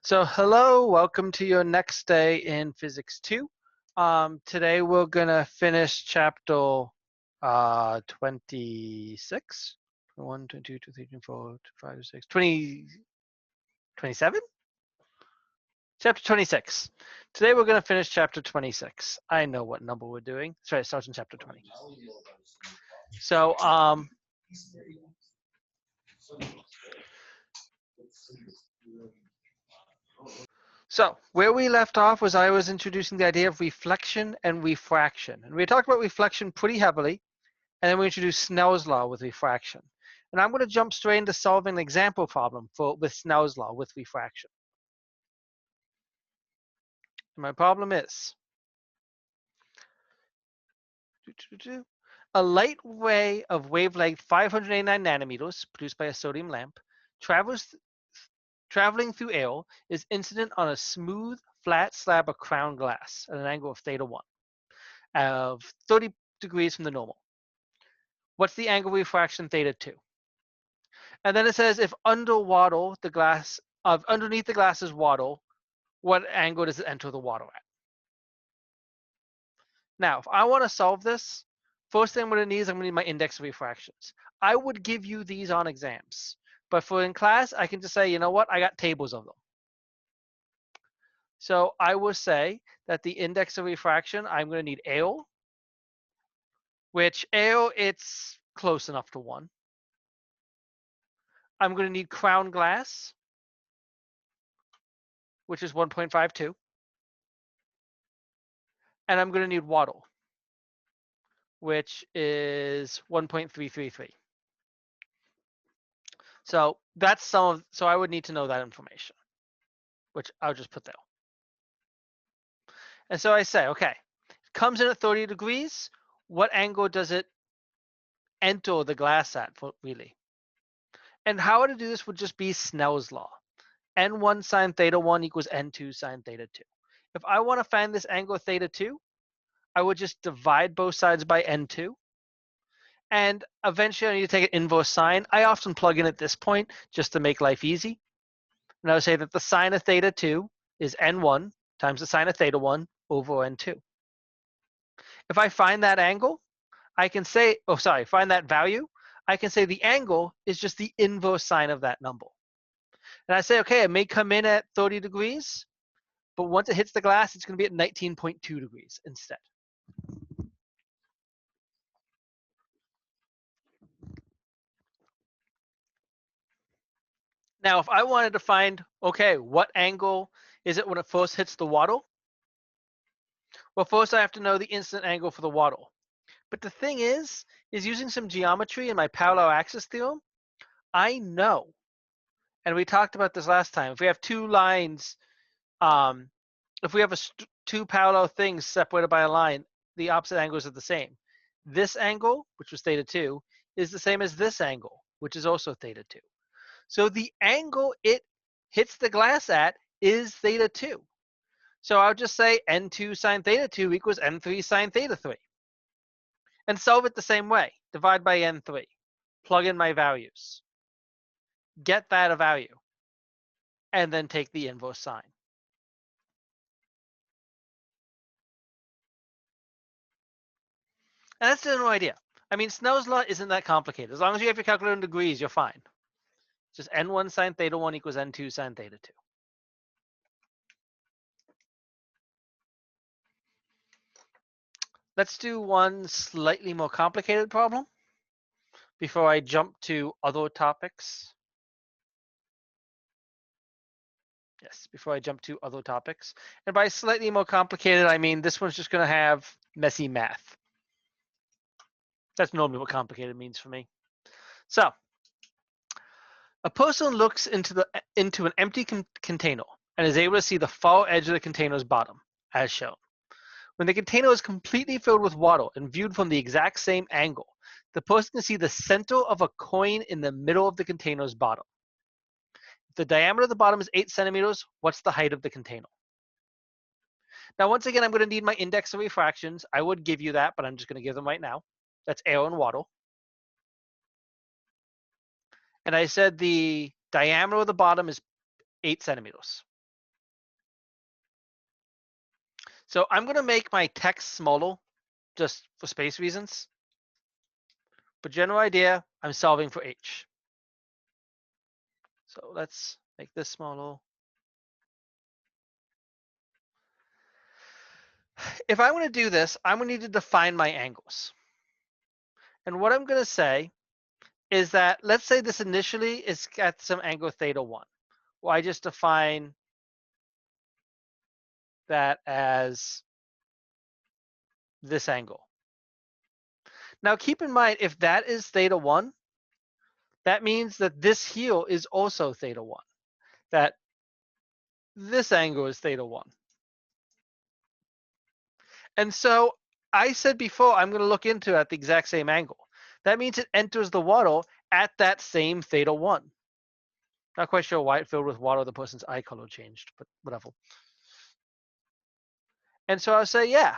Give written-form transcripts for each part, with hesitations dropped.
So hello, welcome to your next day in Physics 2. Today we're gonna finish chapter 26. 1, 22, 23, 24, 25, 26, 20, 27? Chapter 26. Today we're gonna finish chapter 26. I know what number we're doing. Sorry, it starts in chapter 20. So So where we left off was I was introducing the idea of reflection and refraction. And we talked about reflection pretty heavily, and then we introduced Snell's law with refraction. And I'm going to jump straight into solving an example problem with Snell's law with refraction. And my problem is, a light ray of wavelength 589 nanometers produced by a sodium lamp traveling through air is incident on a smooth, flat slab of crown glass at an angle of θ1 of 30 degrees from the normal. What's the angle of refraction θ2? And then it says if underneath the glass is water, what angle does it enter the water at? Now, if I want to solve this, first thing I'm going to need is I'm going to need my index of refractions. I would give you these on exams, but for in class, I can just say, you know what, I got tables of them. So I will say that the index of refraction, I'm going to need AO, which AO, it's close enough to 1. I'm going to need crown glass, which is 1.52. And I'm going to need water, which is 1.333. So that's so I would need to know that information, which I'll just put there. And so I say, okay, it comes in at 30 degrees. What angle does it enter the glass at, really? And how to do this would just be Snell's law. N1 sine θ1 equals N2 sine θ2. If I want to find this angle θ2, I would just divide both sides by N2. And eventually I need to take an inverse sine. I often plug in at this point just to make life easy. And I would say that the sine of θ2 is N1 times the sine of θ1 over N2. If I find that angle, I can say, find that value, I can say the angle is just the inverse sine of that number. And I say, okay, it may come in at 30 degrees, but once it hits the glass, it's going to be at 19.2 degrees instead. Now, if I wanted to find, okay, what angle is it when it first hits the water? Well, first I have to know the instant angle for the water. But the thing is using some geometry in my parallel axis theorem, I know, and we talked about this last time, if we have two lines, if we have two parallel things separated by a line, the opposite angles are the same. This angle, which was θ2, is the same as this angle, which is also θ2. So the angle it hits the glass at is θ2. So I'll just say N2 sine θ2 equals N3 sine θ3. And solve it the same way. Divide by N3. Plug in my values. Get that a value. And then take the inverse sine. And that's the general idea. I mean, Snell's law isn't that complicated. As long as you have your calculator in degrees, you're fine. Just N1 sine θ1 equals N2 sine θ2. Let's do one slightly more complicated problem before I jump to other topics. Yes, before I jump to other topics. And by slightly more complicated, I mean this one's just going to have messy math. That's normally what complicated means for me. So, a person looks into an empty container and is able to see the far edge of the container's bottom, as shown. When the container is completely filled with water and viewed from the exact same angle, the person can see the center of a coin in the middle of the container's bottom. If the diameter of the bottom is 8 centimeters, what's the height of the container? Now, once again, I'm going to need my index of refractions. I would give you that, but I'm just going to give them right now. That's air and water. And I said the diameter of the bottom is 8 centimeters. So I'm going to make my text smaller just for space reasons. But general idea, I'm solving for h. So let's make this smaller. If I want to do this, I'm going to need to define my angles. And what I'm going to say is that, let's say this initially is at some angle theta 1. Well, I just define that as this angle. Now keep in mind, if that is theta 1, that means that this here is also theta 1. That this angle is theta 1. And so I said before, I'm going to look into it at the exact same angle. That means it enters the water at that same theta 1. Not quite sure why it filled with water, the person's eye color changed, but whatever. And so I'll say, yeah,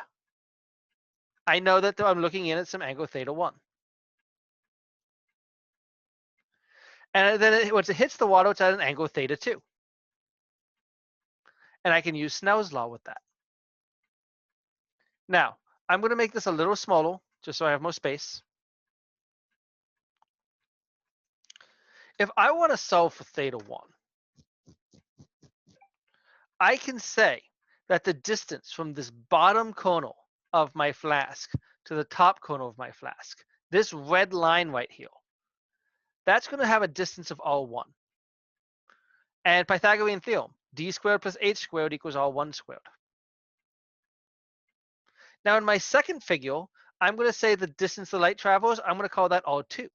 I know that I'm looking in at some angle theta 1. And then once it hits the water, it's at an angle theta 2. And I can use Snell's law with that. Now, I'm going to make this a little smaller, just so I have more space. If I want to solve for theta 1, I can say that the distance from this bottom corner of my flask to the top corner of my flask, this red line right here, that's going to have a distance of R1. And Pythagorean theorem, d squared plus h squared equals R1 squared. Now in my second figure, I'm going to say the distance the light travels, I'm going to call that R2.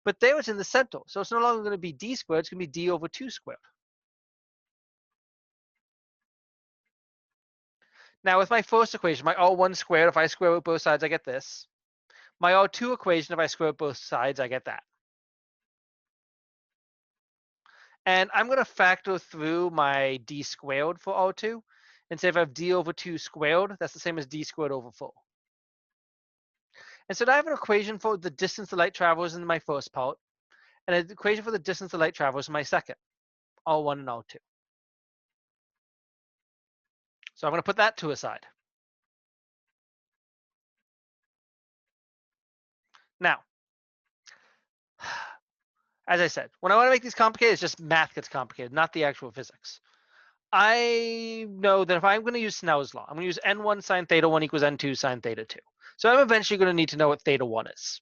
But there it's in the center, so it's no longer going to be d squared, it's going to be d over 2 squared. Now with my first equation, my R1 squared, if I square root both sides, I get this. My R2 equation, if I square root both sides, I get that. And I'm going to factor through my d squared for R2 and say if I have d over 2 squared, that's the same as d squared over 4. And so now I have an equation for the distance the light travels in my first part, and an equation for the distance the light travels in my second, R1 and R2. So I'm going to put that to a side. Now, as I said, when I want to make these complicated, it's just math gets complicated, not the actual physics. I know that if I'm going to use Snell's law, I'm going to use n1 sine theta 1 equals n2 sine theta 2. So I'm eventually going to need to know what theta 1 is,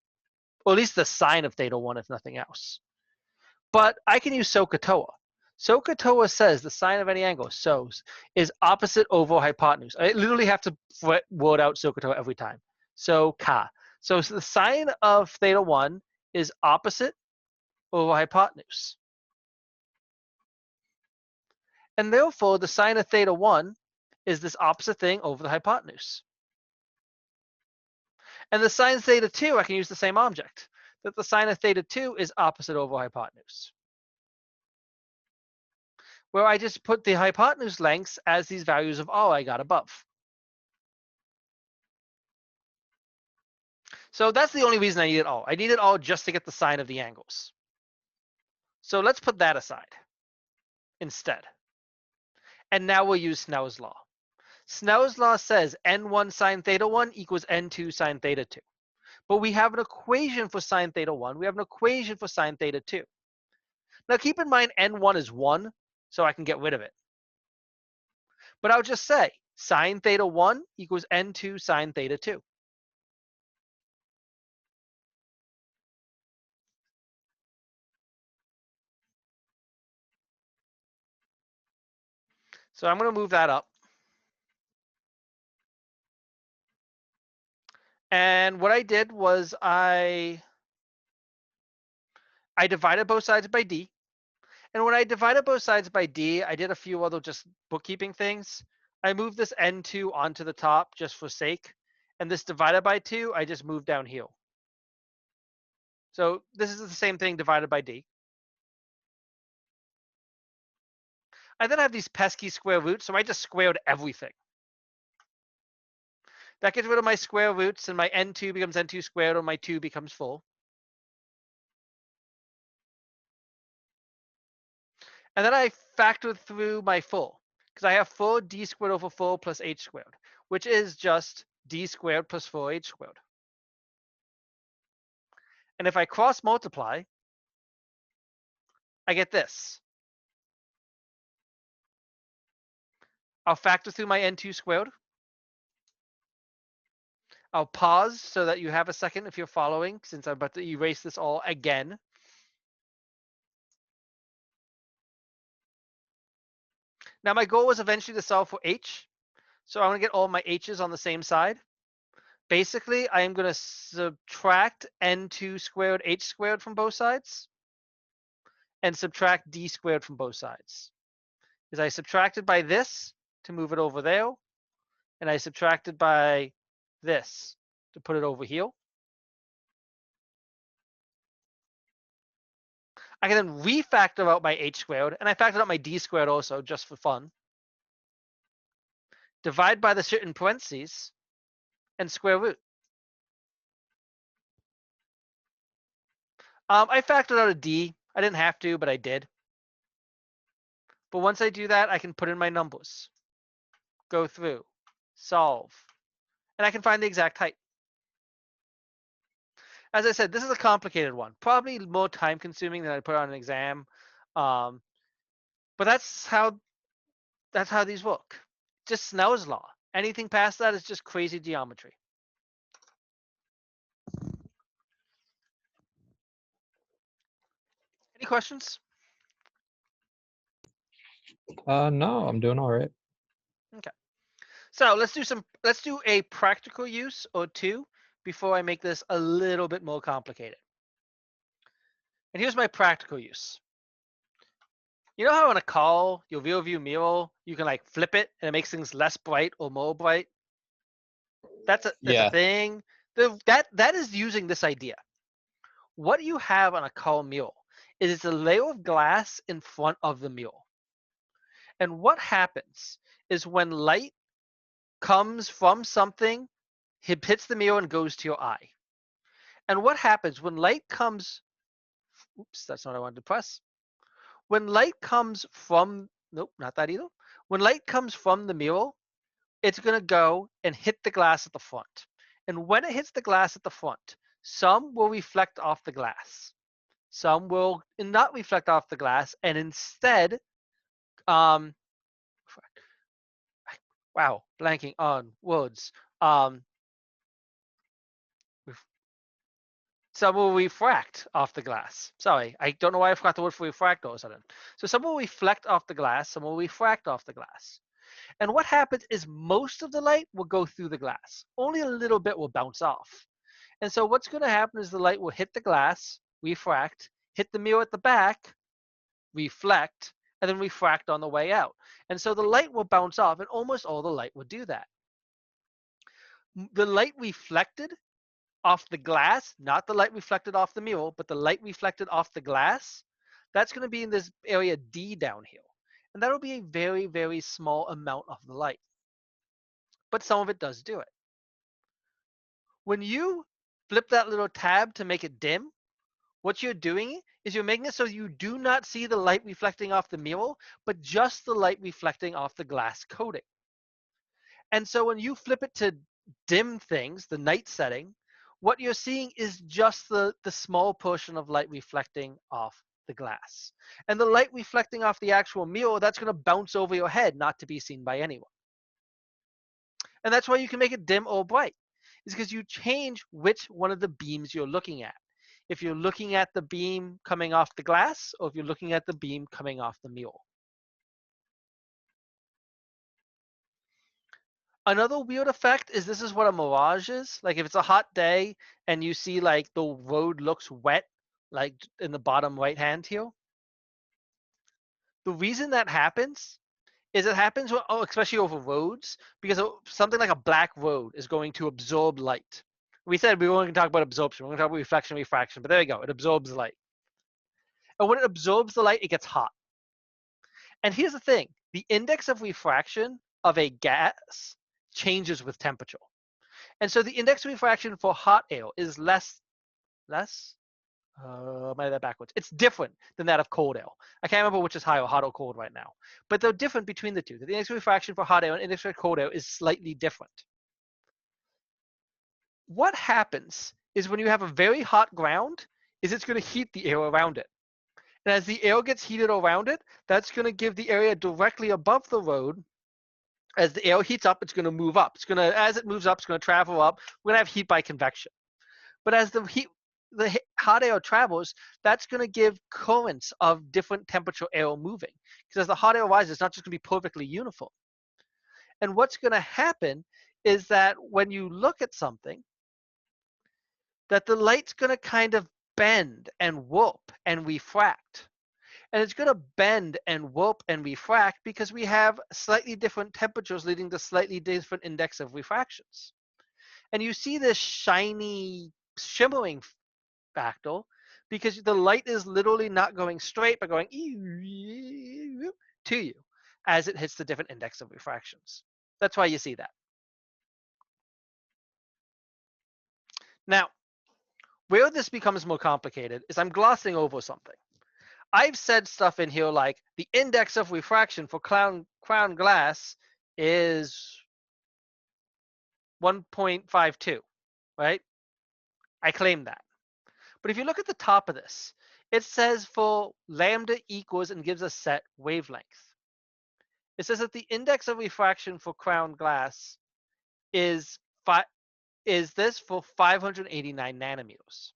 or at least the sine of theta 1, if nothing else. But I can use SOHCAHTOA. SOHCAHTOA says the sine of any angle, SOHS, is opposite over hypotenuse. I literally have to word out SOHCAHTOA every time. So ka. So the sine of theta 1 is opposite over hypotenuse. And therefore, the sine of theta 1 is this opposite thing over the hypotenuse. And the sine of theta 2, I can use the same object, that the sine of theta 2 is opposite over hypotenuse, where I just put the hypotenuse lengths as these values of R I got above. So that's the only reason I need it all. I need it all just to get the sine of the angles. So let's put that aside instead. And now we'll use Snell's law. Snell's law says n1 sine theta 1 equals n2 sine theta 2. But we have an equation for sine theta 1. We have an equation for sine theta 2. Now keep in mind n1 is 1, so I can get rid of it. But I'll just say sine theta 1 equals n2 sine theta 2. So I'm going to move that up. And what I did was I divided both sides by d. And when I divided both sides by d, I did a few other just bookkeeping things. I moved this n2 onto the top just for sake. And this divided by 2, I just moved down here. So this is the same thing divided by d. I then have these pesky square roots, so I just squared everything. That gets rid of my square roots, and my n2 becomes n2 squared, or my 2 becomes 4. And then I factored through my 4. because I have 4d squared over 4 plus h squared, which is just d squared plus 4h squared. And if I cross multiply, I get this. I'll factor through my n2 squared. I'll pause so that you have a second if you're following, since I'm about to erase this all again. Now my goal was eventually to solve for h. So I'm going to get all my h's on the same side. Basically, I am going to subtract n2 squared h squared from both sides and subtract d squared from both sides. Because I subtracted by this to move it over there, and I subtracted by this to put it over here. I can then refactor out my h squared, and I factored out my d squared also, just for fun. Divide by the shit in parentheses, and square root. I factored out a d. I didn't have to, but I did. But once I do that, I can put in my numbers, go through, solve, and I can find the exact height. As I said, this is a complicated one, probably more time consuming than I put on an exam. But that's how these work. Just Snell's law. Anything past that is just crazy geometry. Any questions? No, I'm doing all right. Okay. So let's do a practical use or two before I make this a little bit more complicated. And here's my practical use. You know how on a call, your rear view mirror, you can like flip it and it makes things less bright or more bright? That's a thing. That is using this idea. What you have on a call mirror is it's a layer of glass in front of the mirror. And what happens is when light comes from something, it hits the mirror and goes to your eye. And what happens when light comes, oops, that's not what I wanted to press. When light comes from, nope, not that either. When light comes from the mirror, it's going to go and hit the glass at the front. And when it hits the glass at the front, some will reflect off the glass. Some will not reflect off the glass and instead, wow, blanking on words. Some will refract off the glass. Sorry, I don't know why I forgot the word for refract all of a sudden. So some will reflect off the glass, some will refract off the glass. And what happens is most of the light will go through the glass. Only a little bit will bounce off. And so what's going to happen is the light will hit the glass, refract, hit the mirror at the back, reflect, and then refract on the way out. And so the light will bounce off, and almost all the light will do that. The light reflected off the glass, not the light reflected off the mirror, but the light reflected off the glass, that's going to be in this area D down here. And that'll be a very, very small amount of the light. But some of it does do it. When you flip that little tab to make it dim, what you're doing is you're making it so you do not see the light reflecting off the mirror, but just the light reflecting off the glass coating. And so when you flip it to dim things, the night setting, what you're seeing is just the small portion of light reflecting off the glass. And the light reflecting off the actual mirror, that's going to bounce over your head, not to be seen by anyone. And that's why you can make it dim or bright, is because you change which one of the beams you're looking at. If you're looking at the beam coming off the glass, or if you're looking at the beam coming off the mirror. Another weird effect is this is what a mirage is. Like if it's a hot day and you see like the road looks wet, like in the bottom right hand here. The reason that happens is it happens, especially over roads, because something like a black road is going to absorb light. We said we weren't going to talk about absorption. We're going to talk about reflection, refraction, but there you go. It absorbs light. And when it absorbs the light, it gets hot. And here's the thing. The index of refraction of a gas changes with temperature. And so the index of refraction for hot air is less, Might have that backwards. It's different than that of cold air. I can't remember which is higher, hot or cold right now. But they're different between the two. The index of refraction for hot air and index for cold air is slightly different. What happens is when you have a very hot ground, is it's going to heat the air around it. And as the air gets heated around it, that's going to give the area directly above the road. As the air heats up, it's going to move up. As it moves up, it's going to travel up. We're going to have heat by convection. But as the hot air travels, that's going to give currents of different temperature air moving. Because as the hot air rises, it's not just going to be perfectly uniform. And what's going to happen is that when you look at something, that the light's going to kind of bend and warp and refract. And it's going to bend and warp and refract because we have slightly different temperatures leading to slightly different index of refractions. And you see this shiny, shimmering fractal because the light is literally not going straight, but going to you as it hits the different index of refractions. That's why you see that. Now, where this becomes more complicated is I'm glossing over something. I've said stuff in here like the index of refraction for crown glass is 1.52, right? I claim that. But if you look at the top of this, it says for lambda equals and gives a set wavelength. It says that the index of refraction for crown glass is this for 589 nanometers.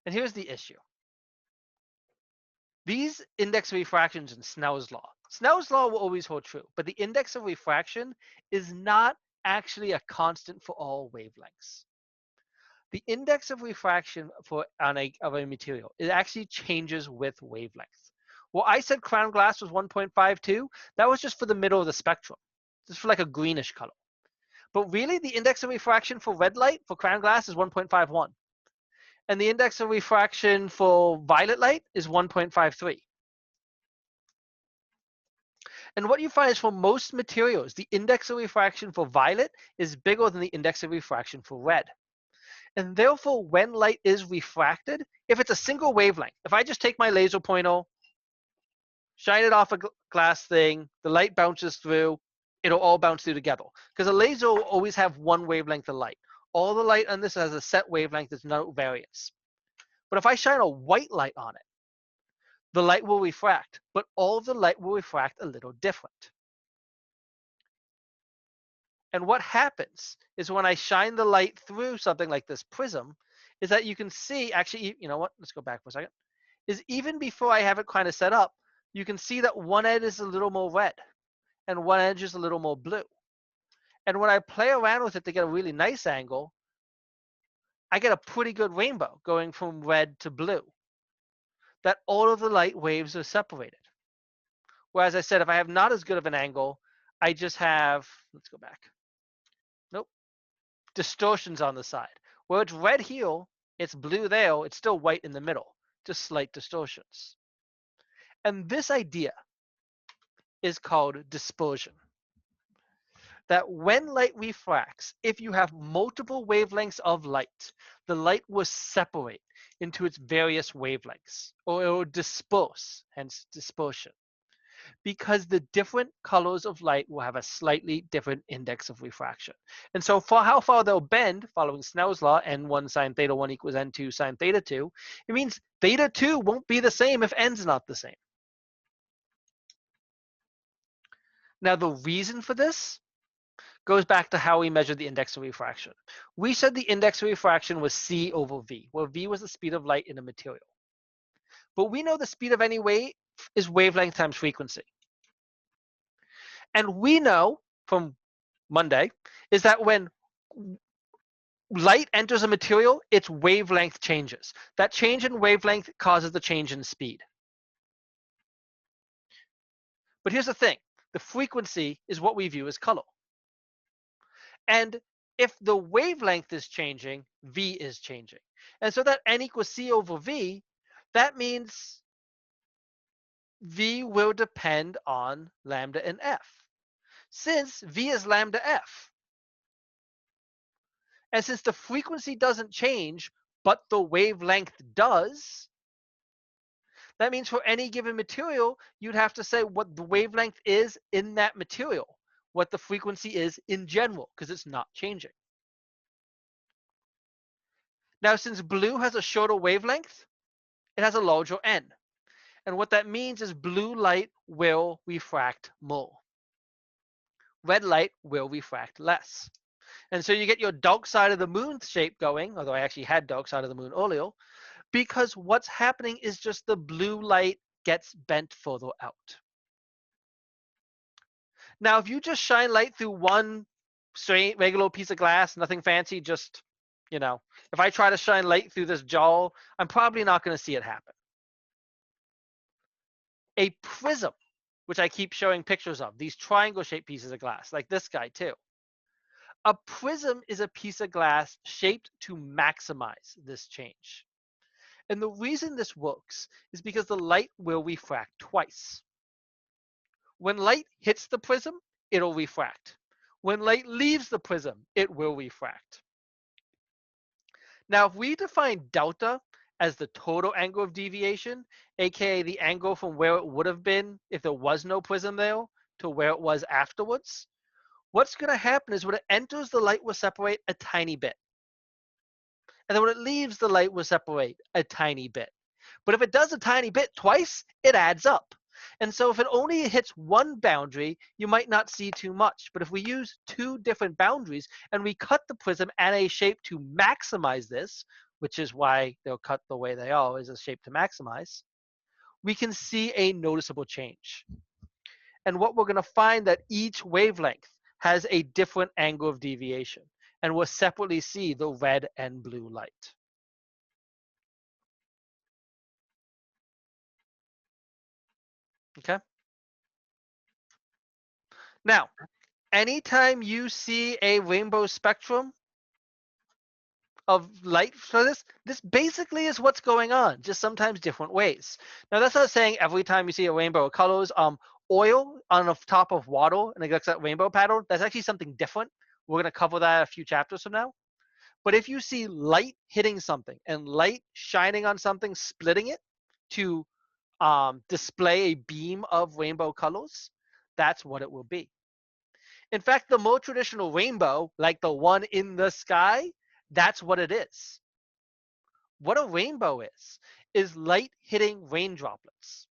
And here's the issue. These index of refractions in Snell's law. Snell's law will always hold true, but the index of refraction is not actually a constant for all wavelengths. The index of refraction of a material, it actually changes with wavelength. Well, I said crown glass was 1.52. That was just for the middle of the spectrum, just for like a greenish color. But really, the index of refraction for red light for crown glass is 1.51. And the index of refraction for violet light is 1.53. And what you find is for most materials, the index of refraction for violet is bigger than the index of refraction for red. And therefore, when light is refracted, if it's a single wavelength, if I just take my laser pointer, shine it off a glass thing, the light bounces through, it'll all bounce through together. Because a laser will always have one wavelength of light. All the light on this has a set wavelength, there's no variance. But if I shine a white light on it, the light will refract, but all of the light will refract a little different. And what happens is when I shine the light through something like this prism, is that you can see, actually, you know what, let's go back for a second, is even before I have it kind of set up, you can see that one edge is a little more red and one edge is a little more blue. And when I play around with it to get a really nice angle, I get a pretty good rainbow going from red to blue, that all of the light waves are separated. Whereas I said, if I have not as good of an angle, I just have, let's go back. Nope. Distortions on the side. Where it's red here, it's blue there, it's still white in the middle, just slight distortions. And this idea is called dispersion. That when light refracts, if you have multiple wavelengths of light, the light will separate into its various wavelengths, or it will disperse, hence dispersion. Because the different colors of light will have a slightly different index of refraction. And so for how far they'll bend, following Snell's law, n1 sine theta 1 equals n2 sine theta 2, it means theta 2 won't be the same if n's not the same. Now the reason for this goes back to how we measured the index of refraction. We said the index of refraction was c over v, where v was the speed of light in a material. But we know the speed of any wave is wavelength times frequency. And we know from Monday is that when light enters a material, its wavelength changes. That change in wavelength causes the change in speed. But here's the thing, the frequency is what we view as color. And if the wavelength is changing, v is changing. And so that n equals c over v, that means v will depend on lambda and f. Since v is lambda f, and since the frequency doesn't change, but the wavelength does, that means for any given material, you'd have to say what the wavelength is in that material, what the frequency is in general, because it's not changing. Now, since blue has a shorter wavelength, it has a larger n. And what that means is blue light will refract more. Red light will refract less. And so you get your dark side of the moon shape going, although I actually had dark side of the moon earlier, because what's happening is just the blue light gets bent further out. Now, if you just shine light through one straight, regular piece of glass, nothing fancy, just, if I try to shine light through this jar, I'm probably not going to see it happen. A prism, which I keep showing pictures of, these triangle-shaped pieces of glass, like this guy too. A prism is a piece of glass shaped to maximize this change. And the reason this works is because the light will refract twice. When light hits the prism, it'll refract. When light leaves the prism, it will refract. Now, if we define delta as the total angle of deviation, aka the angle from where it would have been if there was no prism there to where it was afterwards, what's going to happen is when it enters, the light will separate a tiny bit. And then when it leaves, the light will separate a tiny bit. But if it does a tiny bit twice, it adds up. And so if it only hits one boundary, you might not see too much. But if we use two different boundaries and we cut the prism at a shape to maximize this, which is why they'll cut the way they are, is a shape to maximize, we can see a noticeable change. And what we're going to find that each wavelength has a different angle of deviation. And we'll separately see the red and blue light. Okay. Now, anytime you see a rainbow spectrum of light for this basically is what's going on, just sometimes different ways. Now, that's not saying every time you see a rainbow of colors, oil on the top of water and it gets that rainbow pattern, that's actually something different. We're going to cover that a few chapters from now. But if you see light hitting something and light shining on something, splitting it to display a beam of rainbow colors, that's what it will be. In fact, the more traditional rainbow, like the one in the sky, that's what it is. What a rainbow is light hitting rain droplets.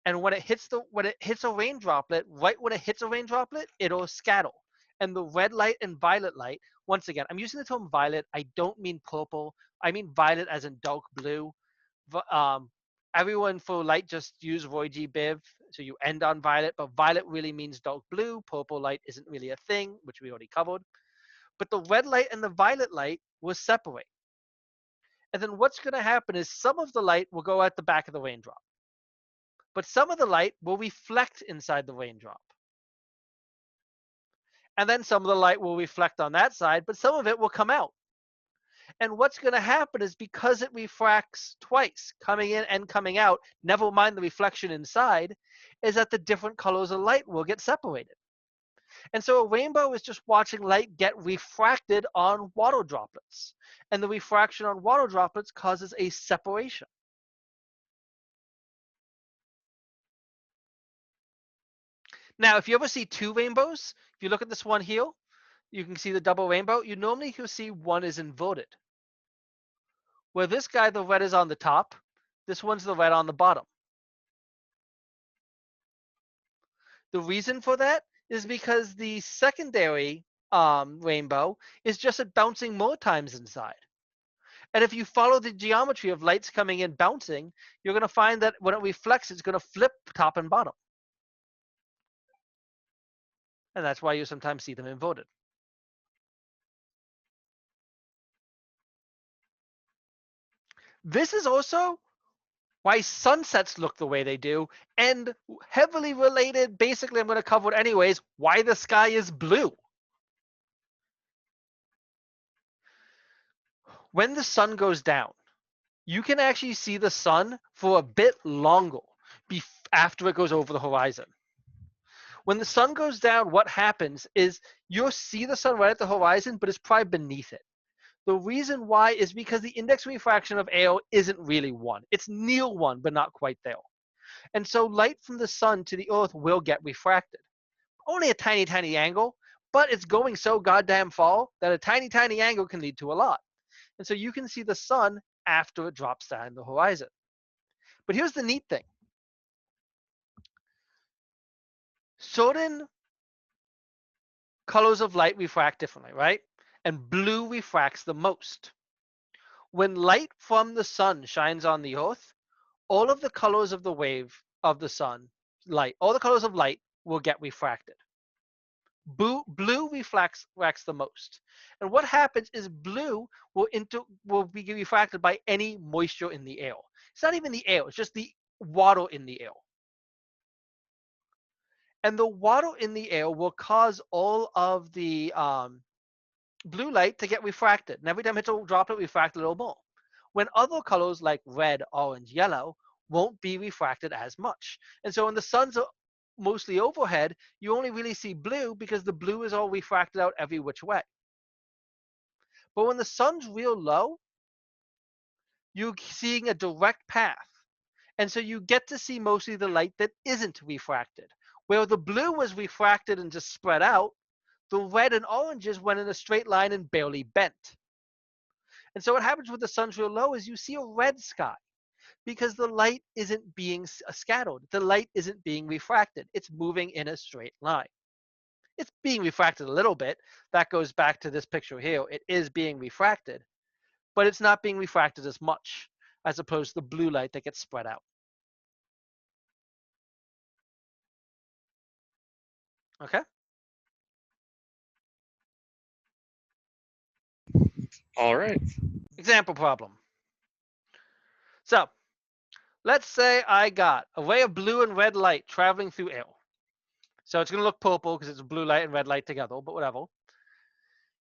And when it hits a rain droplet, right when it hits a rain droplet, it'll scatter. And the red light and violet light, once again, I'm using the term violet. I don't mean purple. I mean violet as in dark blue. Everyone for light just use Roy G. Biv, so you end on violet, but violet really means dark blue. Purple light isn't really a thing, which we already covered. But the red light and the violet light will separate. And then what's going to happen is some of the light will go at the back of the raindrop. But some of the light will reflect inside the raindrop. And then some of the light will reflect on that side, but some of it will come out. And what's going to happen is because it refracts twice, coming in and coming out, never mind the reflection inside, is that the different colors of light will get separated. And so a rainbow is just watching light get refracted on water droplets. And the refraction on water droplets causes a separation. Now, if you ever see two rainbows, if you look at this one here, you can see the double rainbow. You normally can see one is inverted. Where this guy, the red is on the top, this one's the red on the bottom. The reason for that is because the secondary rainbow is just bouncing more times inside. And if you follow the geometry of lights coming in bouncing, you're going to find that when it reflects, it's going to flip top and bottom. And that's why you sometimes see them inverted. This is also why sunsets look the way they do, and heavily related, basically I'm going to cover it anyways, why the sky is blue. When the sun goes down, you can actually see the sun for a bit longer after it goes over the horizon. When the sun goes down, what happens is you'll see the sun right at the horizon, but it's probably beneath it. The reason why is because the index refraction of AO isn't really 1. It's near 1, but not quite there. And so light from the sun to the earth will get refracted. Only a tiny, tiny angle, but it's going so goddamn far that a tiny, tiny angle can lead to a lot. And so you can see the sun after it drops down the horizon. But here's the neat thing. Certain colors of light refract differently, right? And blue refracts the most. When light from the sun shines on the earth, all of the colors of the wave of the sun light, all the colors of light will get refracted. Blue refracts the most. And what happens is blue will be refracted by any moisture in the air. It's not even the air, it's just the water in the air. And the water in the air will cause all of the blue light to get refracted. And every time it hits a droplet, refract a little more. When other colors like red, orange, yellow won't be refracted as much. And so when the sun's mostly overhead, you only really see blue because the blue is all refracted out every which way. But when the sun's real low, you're seeing a direct path. And so you get to see mostly the light that isn't refracted. Where the blue was refracted and just spread out, the red and oranges went in a straight line and barely bent. And so what happens with the sun's real low is you see a red sky because the light isn't being scattered. The light isn't being refracted. It's moving in a straight line. It's being refracted a little bit. That goes back to this picture here. It is being refracted, but it's not being refracted as much as opposed to the blue light that gets spread out. Okay? All right. Example problem. So let's say I got a ray of blue and red light traveling through air. So it's going to look purple because it's blue light and red light together, but whatever.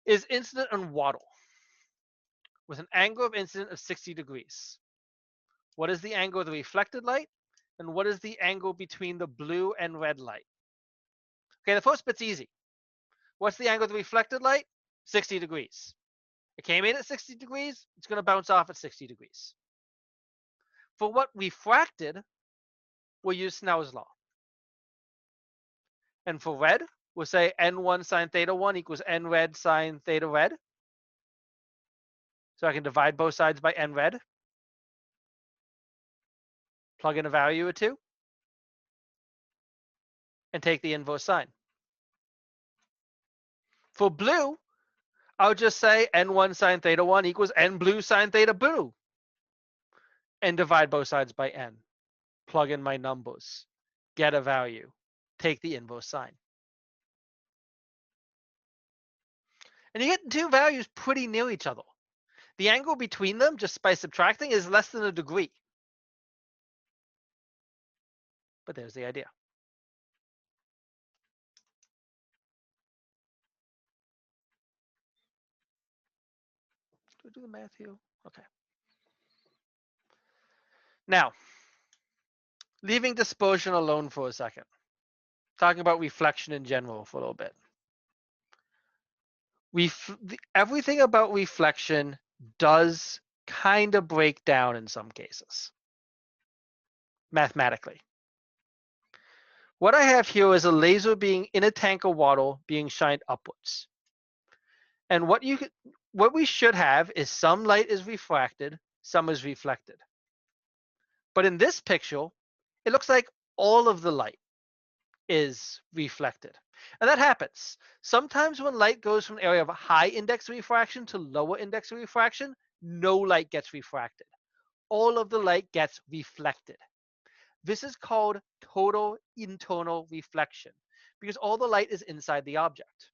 Is incident on water with an angle of incident of 60 degrees. What is the angle of the reflected light? And what is the angle between the blue and red light? Okay, the first bit's easy. What's the angle of the reflected light? 60 degrees. It came in at 60 degrees, it's going to bounce off at 60 degrees. For what refracted, we'll use Snell's law. And for red, we'll say n1 sine theta 1 equals n red sine theta red. So I can divide both sides by n red. Plug in a value of 2. And take the inverse sine. For blue, I'll just say n1 sine theta 1 equals n blue sine theta blue. And divide both sides by n. Plug in my numbers. Get a value. Take the inverse sine. And you get two values pretty near each other. The angle between them, just by subtracting, is less than a degree. But there's the idea. Do I do the math here? Okay. Now, leaving dispersion alone for a second. Talking about reflection in general for a little bit. Everything about reflection does kind of break down in some cases, mathematically. What I have here is a laser being in a tank of water being shined upwards. And what we should have is some light is refracted, some is reflected. But in this picture, it looks like all of the light is reflected. And that happens. Sometimes when light goes from an area of high index of refraction to lower index of refraction, no light gets refracted. All of the light gets reflected. This is called total internal reflection because all the light is inside the object.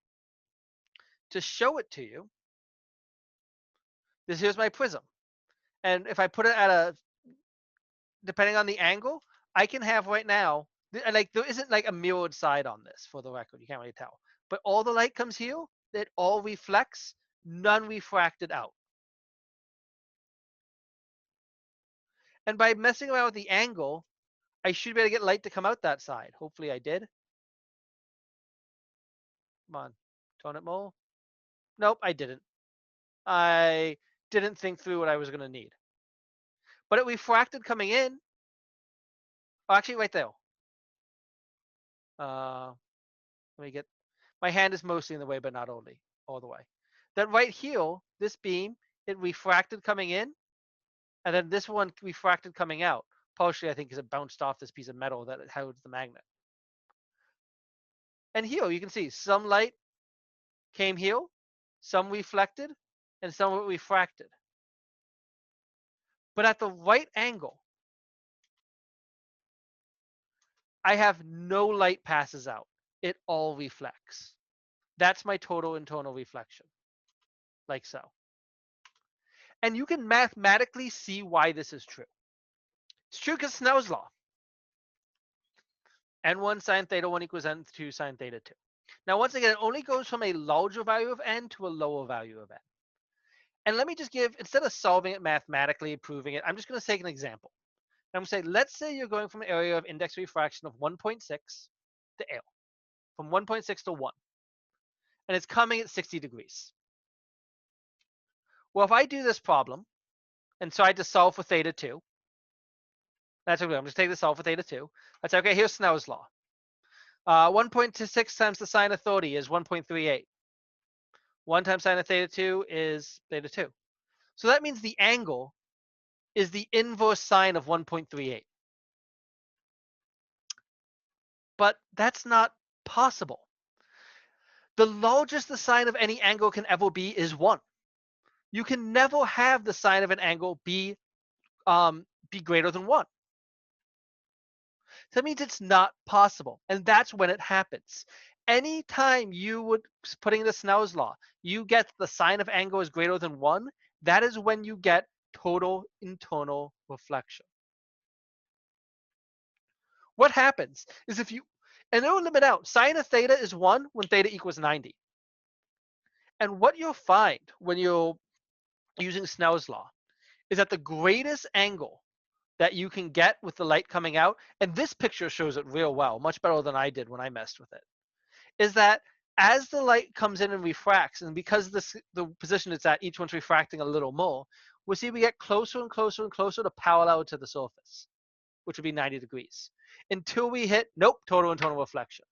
To show it to you, here's my prism. And if I put it at depending on the angle, I can have right now, like there isn't like a mirrored side on this for the record, you can't really tell. But all the light comes here, it all reflects, none refracted out. And by messing around with the angle, I should be able to get light to come out that side. Hopefully I did. Come on, tone it more. Nope, I didn't. I didn't think through what I was going to need. But it refracted coming in. Oh, actually, right there. Let me get. My hand is mostly in the way, but not only all the way. Then right here, this beam, it refracted coming in, and then this one refracted coming out. Partially, I think, because it bounced off this piece of metal that it holds the magnet. And here, you can see some light came here, some reflected, and some were refracted. But at the right angle, I have no light passes out. It all reflects. That's my total internal reflection, like so. And you can mathematically see why this is true. It's true because Snell's law. N1 sine theta 1 equals N2 sine theta 2. Now, once again, it only goes from a larger value of N to a lower value of N. And let me just give, instead of solving it mathematically, proving it, I'm just going to take an example. I'm going to say, let's say you're going from an area of index refraction of 1.6 to L, from 1.6 to 1. And it's coming at 60 degrees. Well, if I do this problem, and so I had to solve for theta 2, that's okay. I'm just taking the solve for theta 2. That's okay. Here's Snell's law. 1.26 times the sine of 30 is 1.38. 1 times sine of theta 2 is theta 2. So that means the angle is the inverse sine of 1.38. But that's not possible. The largest the sine of any angle can ever be is 1. You can never have the sine of an angle be greater than 1. So that means it's not possible. And that's when it happens. Anytime you would, putting the Snell's law, you get the sine of angle is greater than 1, that is when you get total internal reflection. What happens is if you, and it'll limit out, sine of theta is 1 when theta equals 90. And what you'll find when you're using Snell's law is that the greatest angle that you can get with the light coming out, and this picture shows it real well, much better than I did when I messed with it, is that as the light comes in and refracts, and because the position it's at, each one's refracting a little more, we'll see we get closer and closer and closer to parallel to the surface, which would be 90 degrees, until we hit, nope, total internal reflection.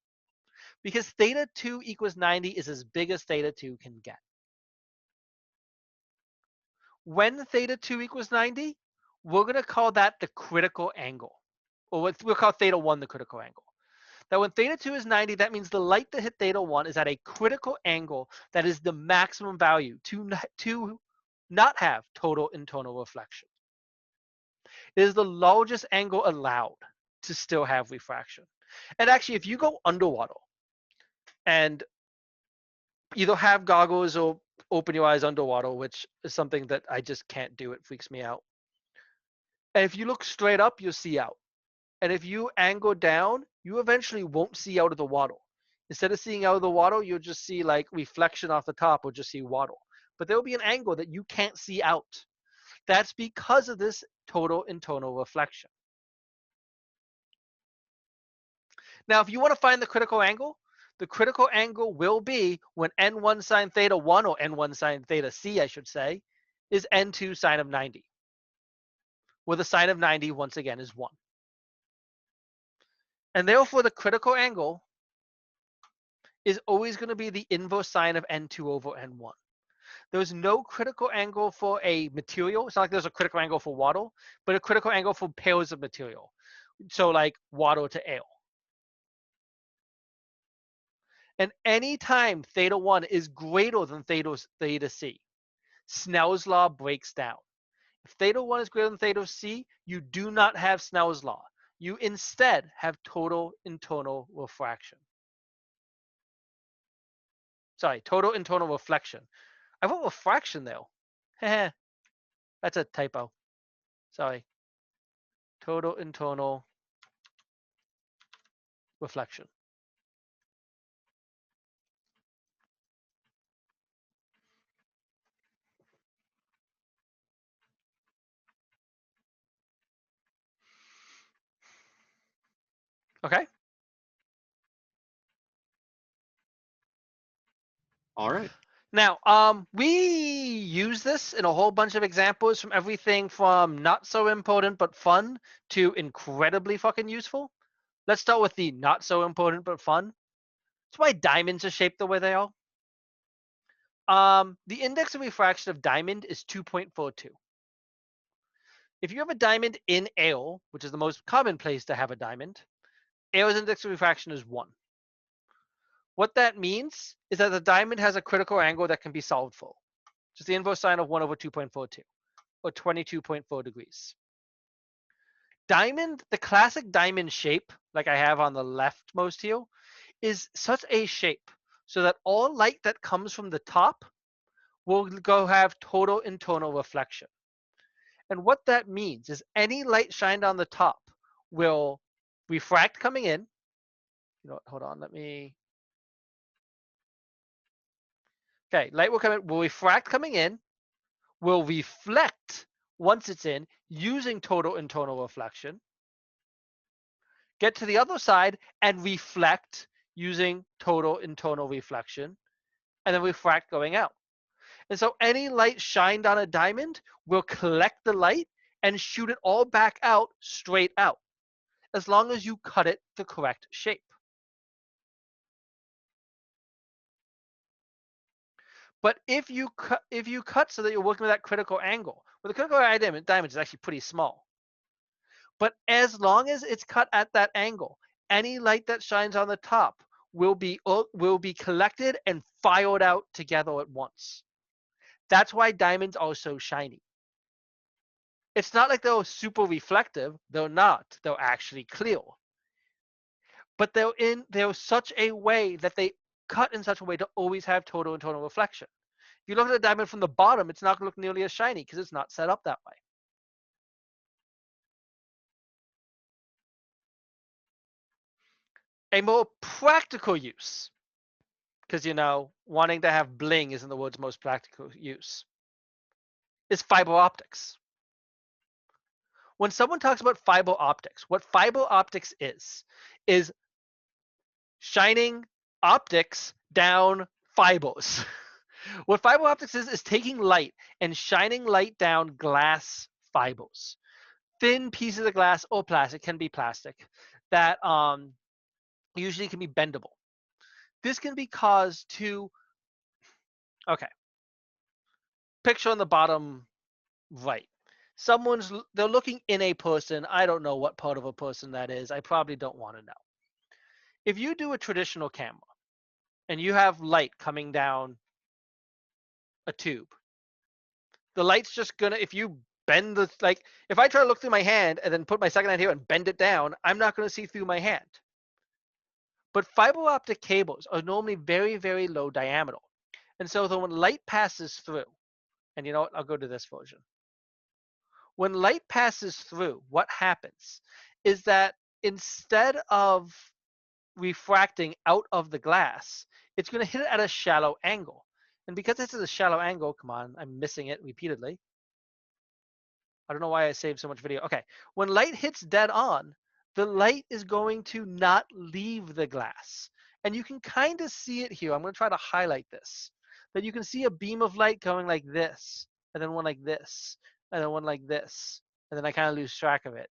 Because theta 2 equals 90 is as big as theta 2 can get. When theta 2 equals 90, we're going to call that the critical angle. Or we'll call theta 1 the critical angle. That when theta 2 is 90, that means the light that hit theta 1 is at a critical angle that is the maximum value to not have total internal reflection. It is the largest angle allowed to still have refraction. And actually, if you go underwater and either have goggles or open your eyes underwater, which is something that I just can't do, it freaks me out. And if you look straight up, you'll see out. And if you angle down, you eventually won't see out of the water. Instead of seeing out of the water, you'll just see like reflection off the top or just see water. But there will be an angle that you can't see out. That's because of this total internal reflection. Now, if you want to find the critical angle will be when n1 sine theta 1, or n1 sine theta c, I should say, is n2 sine of 90, where the sine of 90, once again, is 1. And therefore, the critical angle is always going to be the inverse sine of n2 over n1. There's no critical angle for a material. It's not like there's a critical angle for water, but a critical angle for pairs of material. So like water to air. And anytime theta 1 is greater than theta c, Snell's law breaks down. If theta 1 is greater than theta c, you do not have Snell's law. You instead have total internal refraction. Sorry, total internal reflection. I wrote refraction though. That's a typo. Sorry. Total internal reflection. Okay. All right. Now, we use this in a whole bunch of examples, from everything from not so important but fun to incredibly fucking useful. Let's start with the not so important but fun. That's why diamonds are shaped the way they are. The index of refraction of diamond is 2.42. If you have a diamond in ale, which is the most common place to have a diamond, ale's index of refraction is 1. What that means is that the diamond has a critical angle that can be solved for, which is the inverse sine of 1 over 2.42, or 22.4 degrees. Diamond, the classic diamond shape, like I have on the leftmost here, is such a shape so that all light that comes from the top will go have total internal reflection. And what that means is any light shined on the top will refract coming in. You know what, hold on, let me. Okay, light will come in, will refract coming in, will reflect once it's in using total internal reflection, get to the other side and reflect using total internal reflection, and then refract going out. And so any light shined on a diamond will collect the light and shoot it all back out straight out, as long as you cut it the correct shape. But if you cut so that you're working with that critical angle, well, the critical diamond is actually pretty small. But as long as it's cut at that angle, any light that shines on the top will be collected and fired out together at once. That's why diamonds are so shiny. It's not like they're super reflective. They're not. They're actually clear. But they're such a way that they cut in such a way to always have total internal reflection. If you look at a diamond from the bottom, it's not going to look nearly as shiny because it's not set up that way. A more practical use, because wanting to have bling isn't the world's most practical use, is fiber optics. When someone talks about fiber optics, what fiber optics is shining optics down fibers. What fiber optics is taking light and shining light down glass fibers. Thin pieces of glass or plastic, can be plastic, that usually can be bendable. This can be caused to, okay, picture on the bottom right. They're looking in a person. I don't know what part of a person that is. I probably don't want to know. If you do a traditional camera and you have light coming down a tube, the light's just gonna, if you bend if I try to look through my hand and then put my second hand here and bend it down, I'm not gonna see through my hand. But fiber optic cables are normally very, very low diameter. And so when light passes through, and you know what, I'll go to this version. When light passes through, what happens is that instead of refracting out of the glass, it's going to hit it at a shallow angle. And because it's at a shallow angle, come on, I'm missing it repeatedly. I don't know why I saved so much video. Okay, when light hits dead on, the light is going to not leave the glass. And you can kind of see it here. I'm going to try to highlight this. That you can see a beam of light going like this, and then one like this, and then one like this. And then I kind of lose track of it.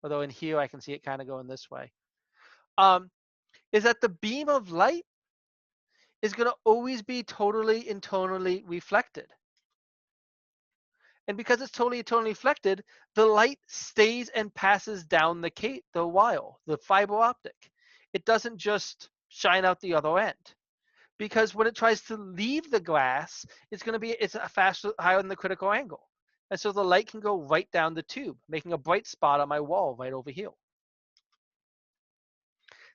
Although in here, I can see it kind of going this way. Is that the beam of light is going to always be totally internally reflected. And because it's totally internally reflected, the light stays and passes down the wire, the fiber optic. It doesn't just shine out the other end. Because when it tries to leave the glass, it's a faster, higher than the critical angle. And so the light can go right down the tube, making a bright spot on my wall right over here.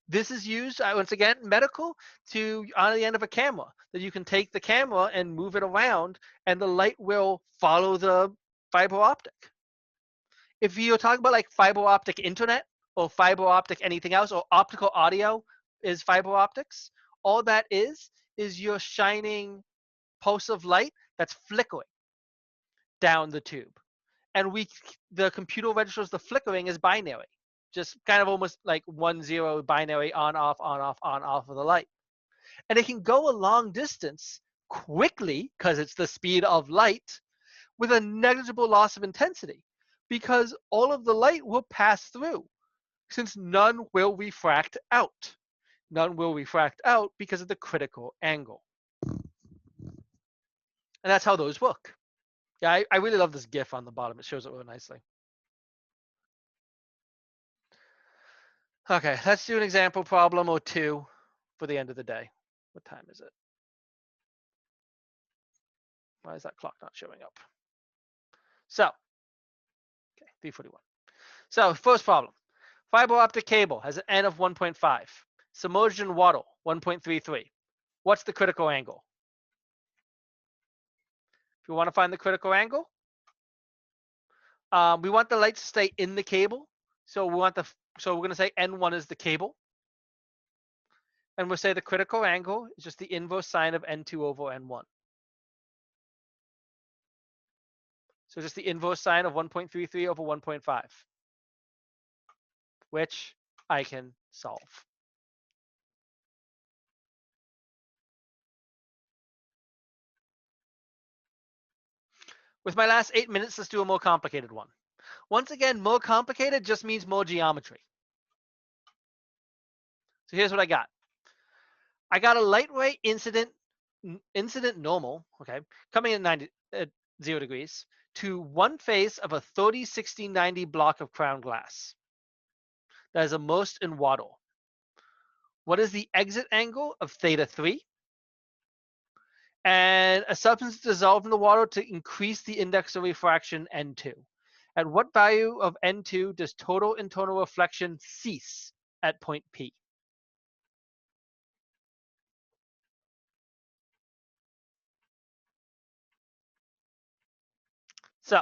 This is used, once again, medical, on the end of a camera, that you can take the camera and move it around and the light will follow the fiber optic. If you're talking about like fiber optic internet or fiber optic anything else, or optical audio is fiber optics, all that is you're shining pulse of light that's flickering down the tube. And the computer registers the flickering as binary, just kind of almost like 1-0 binary on off of the light. And it can go a long distance quickly, because it's the speed of light, with a negligible loss of intensity, because all of the light will pass through, since none will refract out. None will refract out because of the critical angle. And that's how those work. Yeah, I really love this GIF on the bottom. It shows it really nicely. Okay, let's do an example problem or two for the end of the day. What time is it? Why is that clock not showing up? So, okay, 3:41. So, first problem. Fiber optic cable has an N of 1.5. Submerged in water, 1.33. What's the critical angle? If you want to find the critical angle, we want the light to stay in the cable. So we're going to say N1 is the cable. And we'll say the critical angle is just the inverse sine of N2 over N1. So just the inverse sine of 1.33 over 1.5, which I can solve. With my last 8 minutes, let's do a more complicated one. Once again, more complicated just means more geometry. So here's what I got. I got a lightweight incident normal, okay, coming in at 0 degrees to one face of a 30, 60, 90 block of crown glass that is immersed in water. What is the exit angle of theta 3? And a substance dissolved in the water to increase the index of refraction N2. At what value of N2 does total internal reflection cease at point P? So,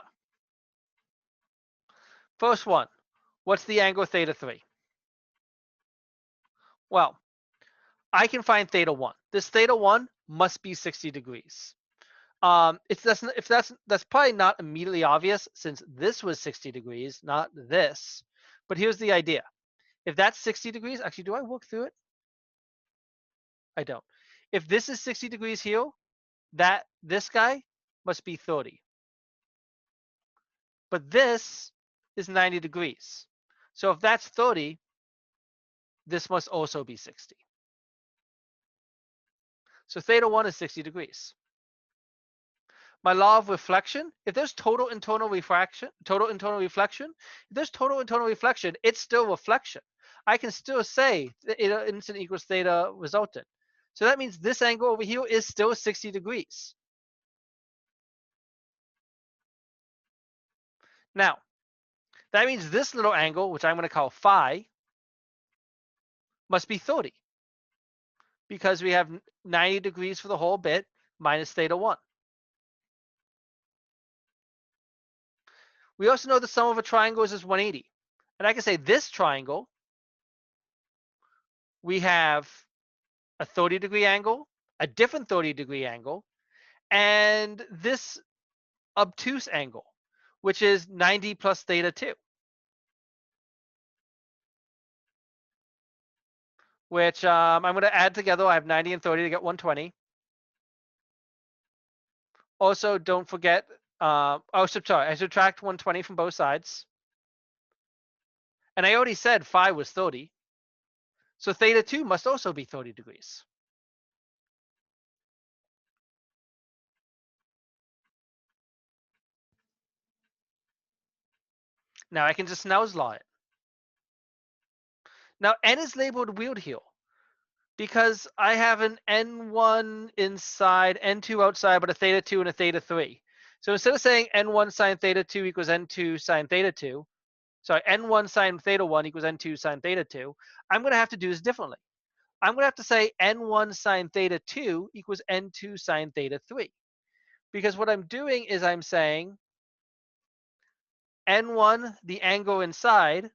first one, what's the angle theta 3? Well, I can find theta 1. This theta 1 must be 60 degrees. That's probably not immediately obvious since this was 60 degrees, not this. But here's the idea. If that's 60 degrees, actually, do I work through it? I don't. If this is 60 degrees here, this guy must be 30. But this is 90 degrees. So if that's 30, this must also be 60. So theta 1 is 60 degrees. My law of reflection, if there's total internal reflection, it's still reflection. I can still say theta incident equals theta resultant. So that means this angle over here is still 60 degrees. Now, that means this little angle, which I'm going to call phi, must be 30. Because we have 90 degrees for the whole bit minus theta 1. We also know the sum of a triangle is 180. And I can say this triangle, we have a 30-degree angle, a different 30-degree angle, and this obtuse angle, which is 90 plus theta 2. Which I'm going to add together. I have 90 and 30 to get 120. Also, don't forget, I subtract 120 from both sides. And I already said phi was 30. So theta 2 must also be 30 degrees. Now I can just Snell's law it. Now n is labeled weird here because I have an n1 inside, n2 outside, but a theta 2 and a theta 3. So instead of saying n1 sine theta 2 equals n2 sine theta 2, sorry, n1 sine theta 1 equals n2 sine theta 2, I'm going to have to do this differently. I'm going to have to say n1 sine theta 2 equals n2 sine theta 3. Because what I'm doing is I'm saying n1, the angle inside,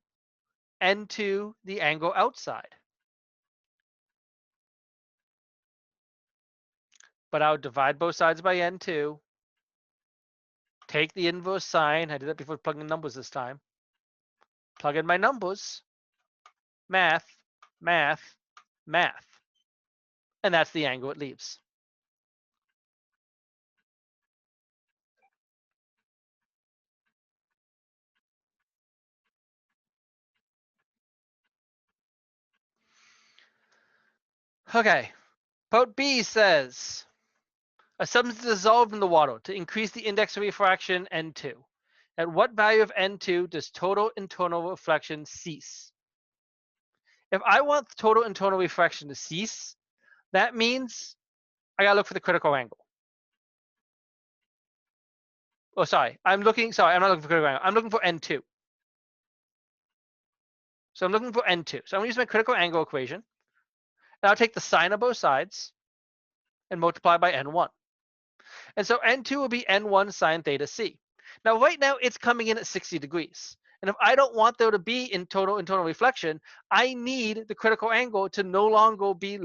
n2, the angle outside. But I would divide both sides by n2, take the inverse sine. I did that before plugging numbers this time. Plug in my numbers. Math, math, math. And that's the angle it leaves. Okay. Part B says a substance is dissolved in the water to increase the index of refraction N2. At what value of N2 does total internal reflection cease? If I want total internal refraction to cease, that means I gotta look for the critical angle. Oh, sorry. I'm not looking for critical angle. I'm looking for N2. So I'm looking for N2. So I'm gonna use my critical angle equation. And I'll take the sine of both sides and multiply by N1. And so N2 will be N1 sine theta C. Now, right now, it's coming in at 60 degrees. And if I don't want there to be in total internal reflection, I need the critical angle to no longer be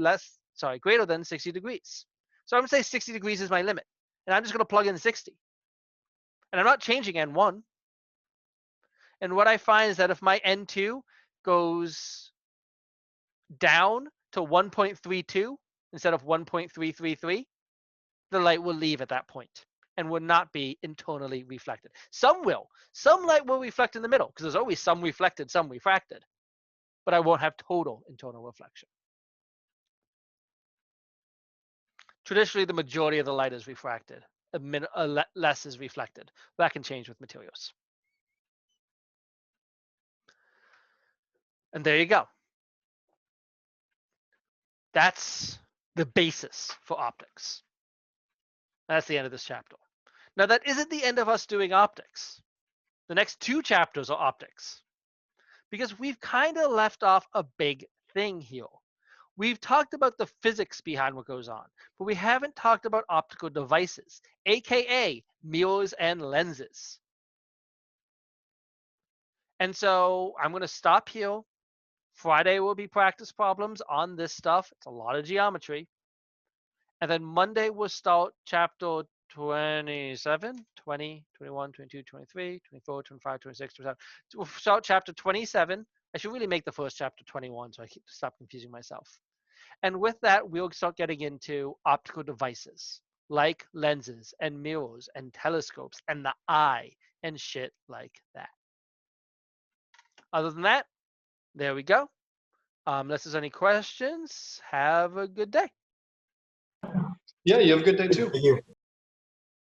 greater than 60 degrees. So I'm gonna say 60 degrees is my limit. And I'm just gonna plug in 60. And I'm not changing N1. And what I find is that if my N2 goes down to 1.32 instead of 1.333, the light will leave at that point and will not be internally reflected. Some will. Some light will reflect in the middle because there's always some reflected, some refracted. But I won't have total internal reflection. Traditionally, the majority of the light is refracted. Less is reflected. That can change with materials. And there you go. That's the basis for optics. That's the end of this chapter. Now, that isn't the end of us doing optics. The next 2 chapters are optics. Because we've kind of left off a big thing here. We've talked about the physics behind what goes on, but we haven't talked about optical devices, aka mirrors and lenses. And so I'm going to stop here. Friday will be practice problems on this stuff. It's a lot of geometry. And then Monday we'll start chapter 27, 20, 21, 22, 23, 24, 25, 26, 27. We'll start chapter 27. I should really make the first chapter 21 so I can stop confusing myself. And with that, we'll start getting into optical devices like lenses and mirrors and telescopes and the eye and shit like that. Other than that, there we go. Unless there's any questions, have a good day. Yeah, you have a good day too. Thank you.